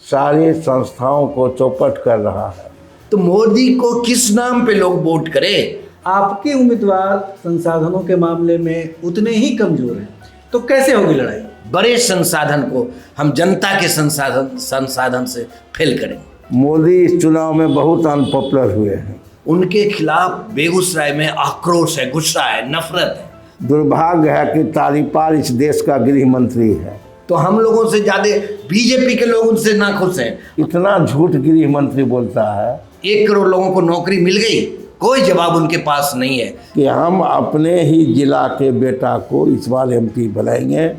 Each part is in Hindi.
सारी संस्थाओं को चौपट कर रहा है। तो मोदी को किस नाम पे लोग वोट करें? आपके उम्मीदवार संसाधनों के मामले में उतने ही कमजोर हैं, तो कैसे होगी लड़ाई? बड़े संसाधन को हम जनता के संसाधन से फेल करेंगे। मोदी इस चुनाव में बहुत अनपॉपुलर हुए हैं। उनके खिलाफ बेगूसराय में आक्रोश है, गुस्सा है, नफरत है। दुर्भाग्य है कि तारीपार इस देश का गृह मंत्री है। तो हम लोगों से ज्यादा बीजेपी के लोग उनसे नाखुश हैं। इतना झूठ गृह मंत्री बोलता है। 1 करोड़ लोगों को नौकरी मिल गई, कोई जवाब उनके पास नहीं है कि हम अपने ही जिला के बेटा को इस बार एमपी बनाएंगे,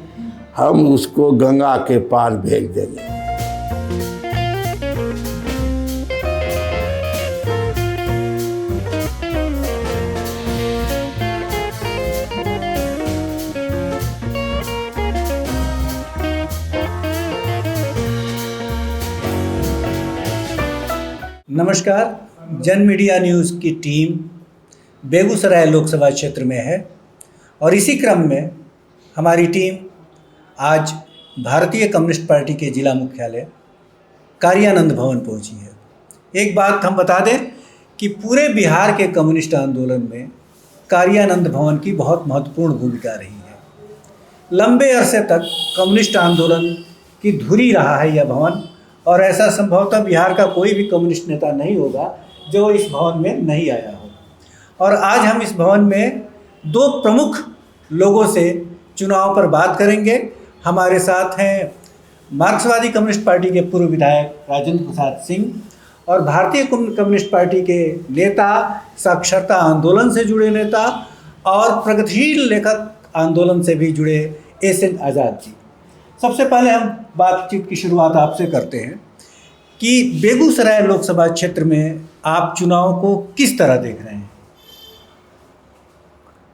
हम उसको गंगा के पार भेज देंगे। नमस्कार, जन मीडिया न्यूज़ की टीम बेगूसराय लोकसभा क्षेत्र में है और इसी क्रम में हमारी टीम आज भारतीय कम्युनिस्ट पार्टी के जिला मुख्यालय कार्यानंद भवन पहुंची है। एक बात हम बता दें कि पूरे बिहार के कम्युनिस्ट आंदोलन में कार्यानंद भवन की बहुत महत्वपूर्ण भूमिका रही है। लंबे अरसे तक कम्युनिस्ट आंदोलन की धुरी रहा है यह भवन, और ऐसा संभवतः बिहार का कोई भी कम्युनिस्ट नेता नहीं होगा जो इस भवन में नहीं आया हो। और आज हम इस भवन में 2 प्रमुख लोगों से चुनाव पर बात करेंगे। हमारे साथ हैं मार्क्सवादी कम्युनिस्ट पार्टी के पूर्व विधायक राजेंद्र प्रसाद सिंह और भारतीय कम्युनिस्ट पार्टी के नेता, साक्षरता आंदोलन से जुड़े नेता और प्रगतिशील लेखक आंदोलन से भी जुड़े एसएन आज़ाद जी। सबसे पहले हम बातचीत की शुरुआत आपसे करते हैं कि बेगूसराय लोकसभा क्षेत्र में आप चुनाव को किस तरह देख रहे हैं?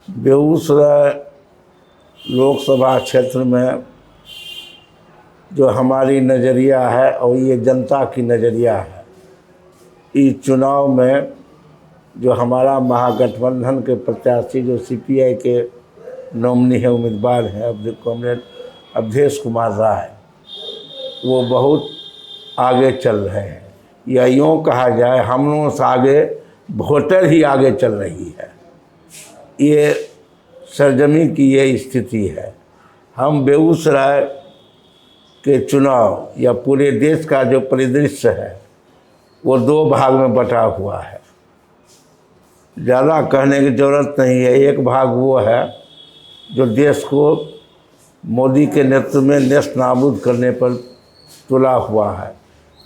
बेगूसराय लोकसभा क्षेत्र में जो हमारी नज़रिया है और ये जनता की नज़रिया है, इस चुनाव में जो हमारा महागठबंधन के प्रत्याशी जो सीपीआई के नॉमिनी है, उम्मीदवार हैं कॉमरेड अवधेश कुमार राय, वो बहुत आगे चल रहे हैं। या यूँ कहा जाए हम लोगों से आगे वोटर ही आगे चल रही है। ये सरजमी की ये स्थिति है। हम बेगूसराय के चुनाव या पूरे देश का जो परिदृश्य है वो 2 भाग में बटा हुआ है। ज़्यादा कहने की ज़रूरत नहीं है। एक भाग वो है जो देश को मोदी के नेतृत्व में नेस्त नाबूद करने पर तुला हुआ है,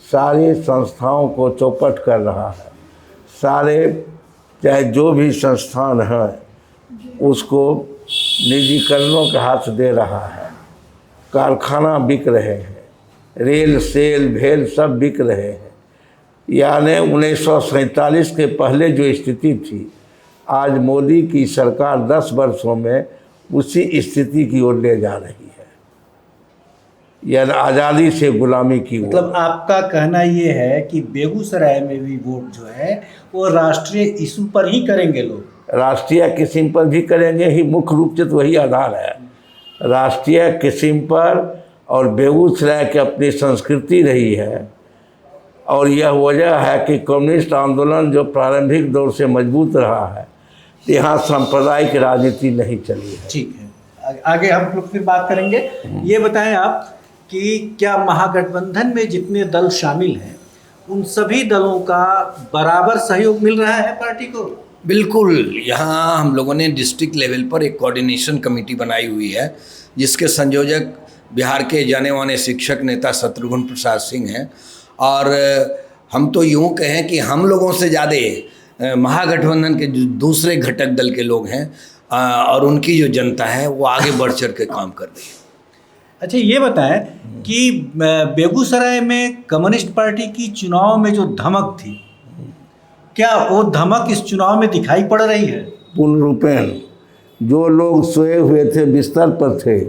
सारी संस्थाओं को चौपट कर रहा है। सारे चाहे जो भी संस्थान हैं उसको निजीकरणों के हाथ दे रहा है। कारखाना बिक रहे हैं, रेल सेल भेल सब बिक रहे हैं। यानी 1947 के पहले जो स्थिति थी, आज मोदी की सरकार 10 वर्षों में उसी स्थिति की ओर ले जा रही है, यानी आज़ादी से गुलामी की ओर। मतलब आपका कहना ये है कि बेगूसराय में भी वोट जो है वो राष्ट्रीय इशू पर ही करेंगे लोग? राष्ट्रीय किस्म पर भी करेंगे ही, मुख्य रूप से तो वही आधार है, राष्ट्रीय किस्म पर। और बेगूसराय की अपनी संस्कृति रही है और यह वजह है कि कम्युनिस्ट आंदोलन जो प्रारंभिक दौर से मजबूत रहा है, यहाँ सांप्रदायिक राजनीति नहीं चली है। ठीक है, आगे हम लोग फिर बात करेंगे। ये बताएं आप कि क्या महागठबंधन में जितने दल शामिल हैं उन सभी दलों का बराबर सहयोग मिल रहा है पार्टी को? बिल्कुल। यहाँ हम लोगों ने डिस्ट्रिक्ट लेवल पर एक कोऑर्डिनेशन कमेटी बनाई हुई है जिसके संयोजक बिहार के जाने माने शिक्षक नेता शत्रुघ्न प्रसाद सिंह हैं। और हम तो यूँ कहें कि हम लोगों से ज़्यादा महागठबंधन के दूसरे घटक दल के लोग हैं और उनकी जो जनता है वो आगे बढ़ चढ़ के काम कर रही है। अच्छा, ये बताएं कि बेगूसराय में कम्युनिस्ट पार्टी की चुनाव में जो धमक थी, क्या वो धमक इस चुनाव में दिखाई पड़ रही है? पूर्ण रूपेण। जो लोग सोए हुए थे, बिस्तर पर थे,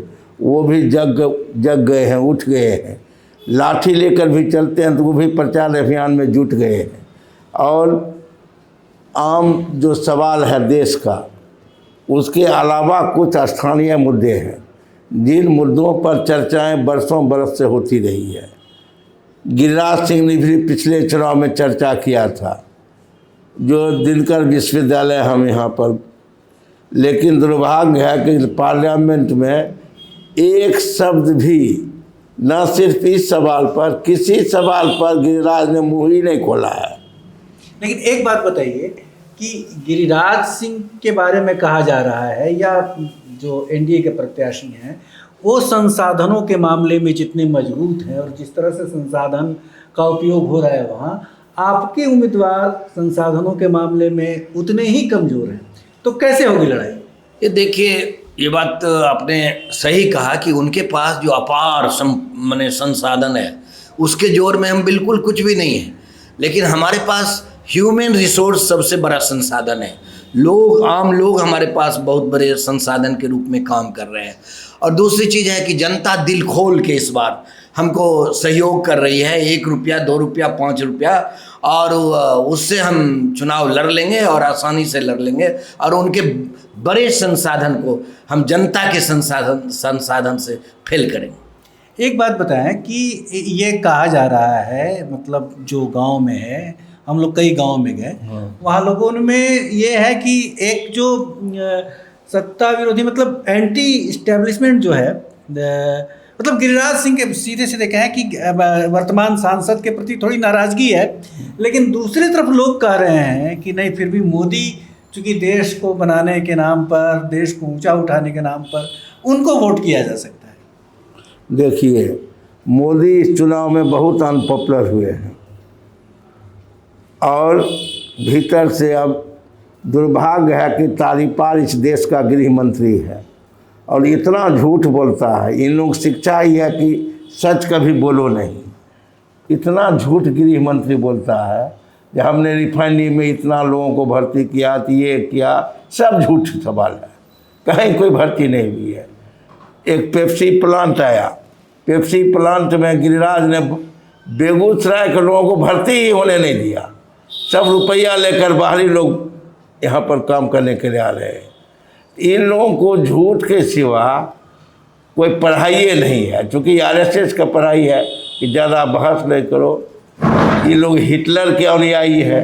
वो भी जग गए हैं, उठ गए हैं। लाठी लेकर भी चलते हैं तो वो भी प्रचार अभियान में जुट गए हैं। और आम जो सवाल है देश का, उसके अलावा कुछ स्थानीय मुद्दे हैं जिन मुद्दों पर चर्चाएं बरसों बरस से होती रही है। गिरिराज सिंह ने भी पिछले चुनाव में चर्चा किया था, जो दिनकर विश्वविद्यालय हम यहाँ पर, लेकिन दुर्भाग्य है कि पार्लियामेंट में एक शब्द भी, न सिर्फ इस सवाल पर, किसी सवाल पर गिरिराज ने मुँह ही नहीं खोला है। लेकिन एक बात बताइए कि गिरिराज सिंह के बारे में कहा जा रहा है, या जो एनडीए के प्रत्याशी हैं वो संसाधनों के मामले में जितने मजबूत हैं और जिस तरह से संसाधन का उपयोग हो रहा है वहाँ, आपके उम्मीदवार संसाधनों के मामले में उतने ही कमज़ोर हैं, तो कैसे होगी लड़ाई? ये देखिए, ये बात आपने सही कहा कि उनके पास जो अपार माने संसाधन है उसके जोर में हम बिल्कुल कुछ भी नहीं है, लेकिन हमारे पास ह्यूमन रिसोर्स सबसे बड़ा संसाधन है। लोग, आम लोग हमारे पास बहुत बड़े संसाधन के रूप में काम कर रहे हैं। और दूसरी चीज़ है कि जनता दिल खोल के इस बार हमको सहयोग कर रही है, 1 रुपया, 2 रुपया, 5 रुपया, और उससे हम चुनाव लड़ लेंगे और आसानी से लड़ लेंगे, और उनके बड़े संसाधन को हम जनता के संसाधन से फिल करेंगे। एक बात बताएं कि ये कहा जा रहा है, मतलब जो गांव में है, हम लोग कई गांव में गए, वहाँ लोगों में ये है कि एक जो सत्ता विरोधी, मतलब एंटी इस्टेब्लिशमेंट जो है, मतलब गिरिराज सिंह के सीधे सीधे कहें कि वर्तमान सांसद के प्रति थोड़ी नाराज़गी है, लेकिन दूसरी तरफ लोग कह रहे हैं कि नहीं, फिर भी मोदी चूँकि देश को बनाने के नाम पर, देश को ऊंचा उठाने के नाम पर उनको वोट किया जा सकता है। देखिए, मोदी इस चुनाव में बहुत अनपॉपुलर हुए हैं और भीतर से अब दुर्भाग्य है कि तारीपार इस देश का गृह मंत्री है और इतना झूठ बोलता है। इन लोग शिक्षा ही है कि सच कभी बोलो नहीं। इतना झूठ गृह मंत्री बोलता है कि हमने रिफाइनरी में इतना लोगों को भर्ती किया, तो ये किया, सब झूठ सवाल है, कहीं कोई भर्ती नहीं हुई है। एक पेप्सी प्लांट आया, पेप्सी प्लांट में गिरिराज ने बेगूसराय के लोगों को भर्ती ही होने नहीं दिया, सब रुपया लेकर बाहरी लोग यहाँ पर काम करने के लिए आ रहे हैं। इन लोगों को झूठ के सिवा कोई पढ़ाई नहीं है, चूँकि आरएसएस का पढ़ाई है कि ज़्यादा बहस नहीं करो। ये लोग हिटलर के अनुयायी है,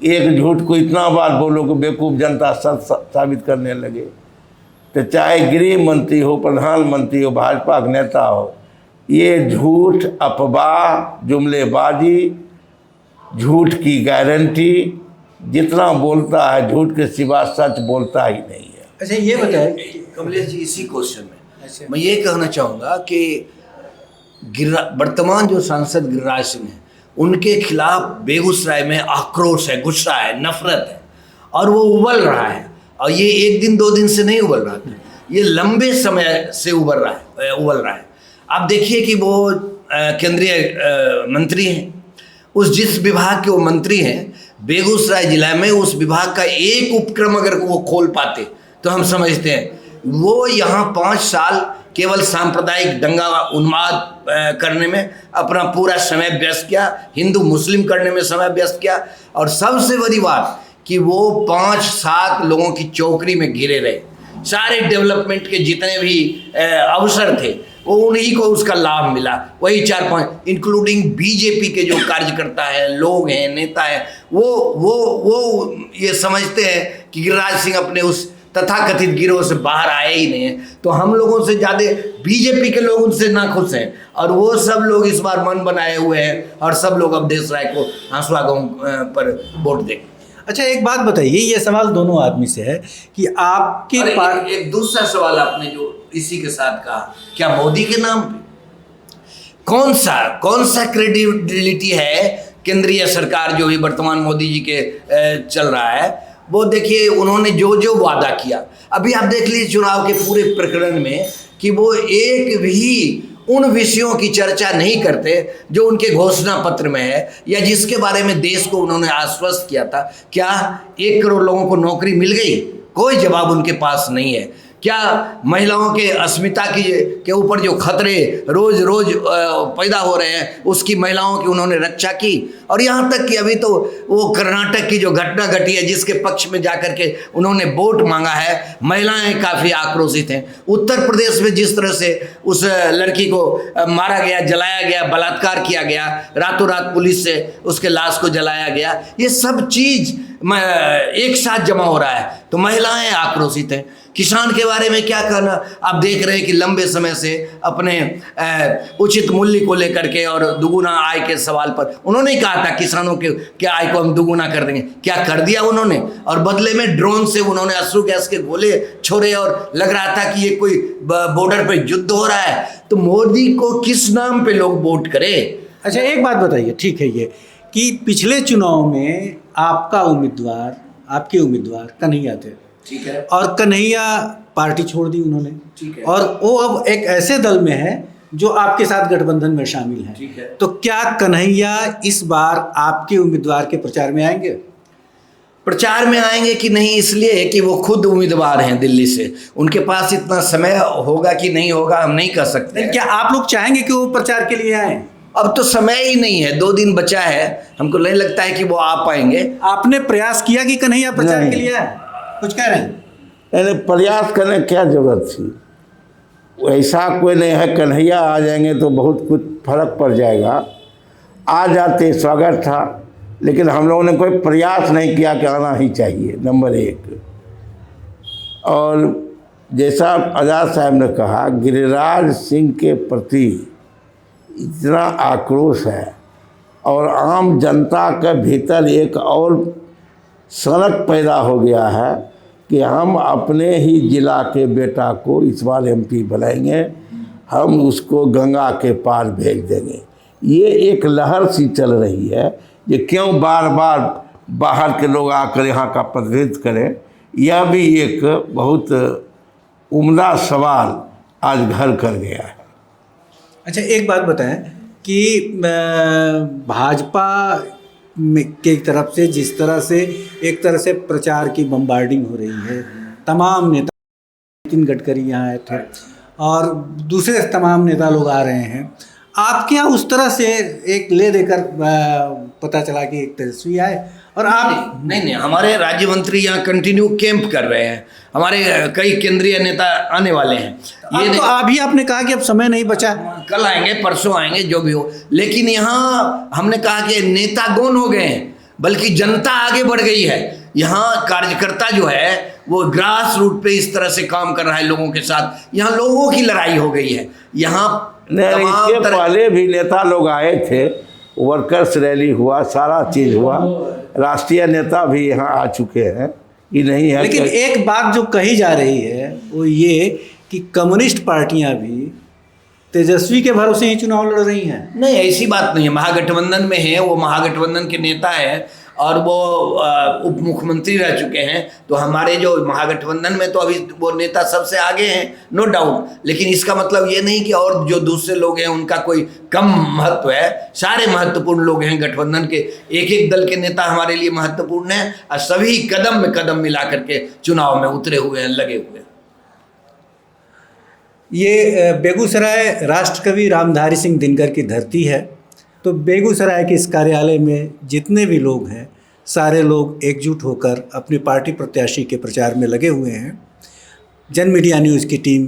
एक झूठ को इतना बार बोलो कि बेवकूफ़ जनता सच साबित करने लगे। तो चाहे गृह मंत्री हो, प्रधानमंत्री हो, भाजपा के नेता हो, ये झूठ, अफवाह, जुमलेबाजी, झूठ की गारंटी, जितना बोलता है झूठ के सिवा सच बोलता ही नहीं है। अच्छा, ये बताएं कमलेश जी, इसी क्वेश्चन में मैं ये कहना चाहूँगा कि वर्तमान जो सांसद गिरिराज सिंह हैं, उनके खिलाफ बेगूसराय में आक्रोश है, गुस्सा है, नफरत है, और वो उबल रहा है। और ये 1 दिन 2 दिन से नहीं उबल रहा था, ये लंबे समय से उबल रहा है। आप देखिए कि वो केंद्रीय मंत्री हैं, जिस विभाग के वो मंत्री हैं, बेगूसराय जिला में उस विभाग का एक उपक्रम अगर वो खोल पाते तो हम समझते हैं वो यहाँ 5 साल केवल सांप्रदायिक दंगा उन्माद करने में अपना पूरा समय व्यस्त किया, हिंदू मुस्लिम करने में समय व्यस्त किया, और सबसे बड़ी बात कि वो 5-7 लोगों की चौकड़ी में घिरे रहे। सारे डेवलपमेंट के जितने भी अवसर थे वो उन्हीं को उसका लाभ मिला। वही 4-5 इंक्लूडिंग बीजेपी के जो कार्यकर्ता हैं, लोग हैं, नेता हैं, वो ये समझते हैं कि गिरिराज सिंह अपने उस तथाकथित गिरोह से बाहर आए ही नहीं है। तो हम लोगों से ज़्यादा बीजेपी के लोग उनसे नाखुश हैं, और वो सब लोग इस बार मन बनाए हुए हैं और सब लोग अब देश राय को हंसुआ गांव पर वोट दें। अच्छा, एक बात बताइए, ये सवाल दोनों आदमी से है कि आपके एक दूसरा सवाल आपने जो इसी के साथ कहा, क्या मोदी के नाम पे कौन सा क्रेडिबिलिटी है केंद्रीय सरकार जो भी वर्तमान मोदी जी के चल रहा है, वो देखिए उन्होंने जो वादा किया। अभी आप देख लीजिए चुनाव के पूरे प्रकरण में कि वो एक भी उन विषयों की चर्चा नहीं करते जो उनके घोषणा पत्र में है, या जिसके बारे में देश को उन्होंने आश्वस्त किया था। क्या 1 करोड़ लोगों को नौकरी मिल गई? कोई जवाब उनके पास नहीं है। क्या महिलाओं के अस्मिता के ऊपर जो खतरे रोज रोज पैदा हो रहे हैं उसकी महिलाओं की उन्होंने रक्षा की। और यहाँ तक कि अभी तो वो कर्नाटक की जो घटना घटी है जिसके पक्ष में जाकर के उन्होंने वोट मांगा है, महिलाएं काफ़ी आक्रोशित हैं। उत्तर प्रदेश में जिस तरह से उस लड़की को मारा गया, जलाया गया, बलात्कार किया गया, रातों रात पुलिस से उसके लाश को जलाया गया, ये सब चीज़ एक साथ जमा हो रहा है तो महिलाएं आक्रोशित हैं। किसान के बारे में क्या कहना, आप देख रहे हैं कि लंबे समय से अपने उचित मूल्य को लेकर के और दुगुना आय के सवाल पर उन्होंने कहा था किसानों के आय को हम दुगुना कर देंगे, क्या कर दिया उन्होंने। और बदले में ड्रोन से उन्होंने अश्रु गैस के गोले छोड़े और लग रहा था कि ये कोई बॉर्डर पर युद्ध हो रहा है। तो मोदी को किस नाम पे लोग वोट करें। अच्छा, एक बात बताइए, ठीक है, ये कि पिछले चुनाव में आपके उम्मीदवार कन्हैया थे, ठीक है, और कन्हैया पार्टी छोड़ दी उन्होंने, ठीक है, और वो अब एक ऐसे दल में है जो आपके साथ गठबंधन में शामिल है, ठीक है। तो क्या कन्हैया इस बार आपके उम्मीदवार के प्रचार में आएंगे? प्रचार में आएंगे कि नहीं, इसलिए कि वो खुद उम्मीदवार हैं दिल्ली से, उनके पास इतना समय होगा कि नहीं होगा हम नहीं कह सकते। क्या आप लोग चाहेंगे कि वो प्रचार के लिए आए? अब तो समय ही नहीं है, 2 दिन बचा है, हमको नहीं लगता है कि वो आ पाएंगे। आपने प्रयास किया कि कन्हैया प्रचार के लिए आए? कुछ कह रहे हैं? यानी प्रयास करने की क्या जरूरत थी, ऐसा कोई नहीं है। कन्हैया आ जाएंगे तो बहुत कुछ फर्क पड़ जाएगा, आ जाते स्वागत था, लेकिन हम लोगों ने कोई प्रयास नहीं किया कि आना ही चाहिए, नंबर 1। और जैसा आज़ाद साहब ने कहा, गिरिराज सिंह के प्रति इतना आक्रोश है और आम जनता के भीतर एक और सनक पैदा हो गया है कि हम अपने ही ज़िला के बेटा को इस बार MP बनाएंगे, हम उसको गंगा के पार भेज देंगे। ये एक लहर सी चल रही है, ये क्यों बार बार बाहर के लोग आकर यहाँ का प्रतिनिधित्व करें, यह भी एक बहुत उम्दा सवाल आज घर कर गया है। अच्छा, एक बात बताएं कि भाजपा के तरफ से जिस तरह से एक तरह से प्रचार की बम्बार्डिंग हो रही है, तमाम नेता, नितिन गडकरी यहाँ आए थे और दूसरे तमाम नेता लोग आ रहे हैं, आपके यहाँ उस तरह से एक ले देकर पता चला कि एक तेजस्वी आए और आप नहीं, हमारे राज्य मंत्री यहाँ कंटिन्यू कैंप कर रहे हैं, हमारे कई केंद्रीय नेता आने वाले हैं। ये तो अभी आपने कहा कि अब समय नहीं बचा, कल आएंगे, परसों आएंगे, जो भी हो, लेकिन यहाँ हमने कहा कि नेता गौन हो गए हैं, बल्कि जनता आगे बढ़ गई है। यहाँ कार्यकर्ता जो है वो ग्रास रूट पे इस तरह से काम कर रहा है लोगों के साथ, यहाँ लोगों की लड़ाई हो गई है। यहाँ इसके पहले भी नेता लोग आए थे, वर्कर्स रैली हुआ, सारा चीज़ हुआ, राष्ट्रीय नेता भी यहाँ आ चुके हैं, ये नहीं है। लेकिन एक बात जो कही जा रही है वो ये कि कम्युनिस्ट पार्टियां भी तेजस्वी के भरोसे ही चुनाव लड़ रही हैं। नहीं, ऐसी बात नहीं है, महागठबंधन में है, वो महागठबंधन के नेता है और वो उप मुख्यमंत्री रह चुके हैं, तो हमारे जो महागठबंधन में तो अभी वो नेता सबसे आगे हैं, नो डाउट। लेकिन इसका मतलब ये नहीं कि और जो दूसरे लोग हैं उनका कोई कम महत्व है, सारे महत्वपूर्ण लोग हैं गठबंधन के, एक एक दल के नेता हमारे लिए महत्वपूर्ण हैं और सभी कदम में कदम मिला करके चुनाव में उतरे हुए हैं, लगे हुए हैं। ये बेगूसराय राष्ट्रकवि रामधारी सिंह दिनकर की धरती है, तो बेगूसराय के इस कार्यालय में जितने भी लोग हैं सारे लोग एकजुट होकर अपनी पार्टी प्रत्याशी के प्रचार में लगे हुए हैं। जन मीडिया न्यूज़ की टीम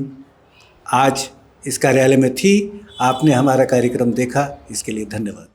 आज इस कार्यालय में थी, आपने हमारा कार्यक्रम देखा, इसके लिए धन्यवाद।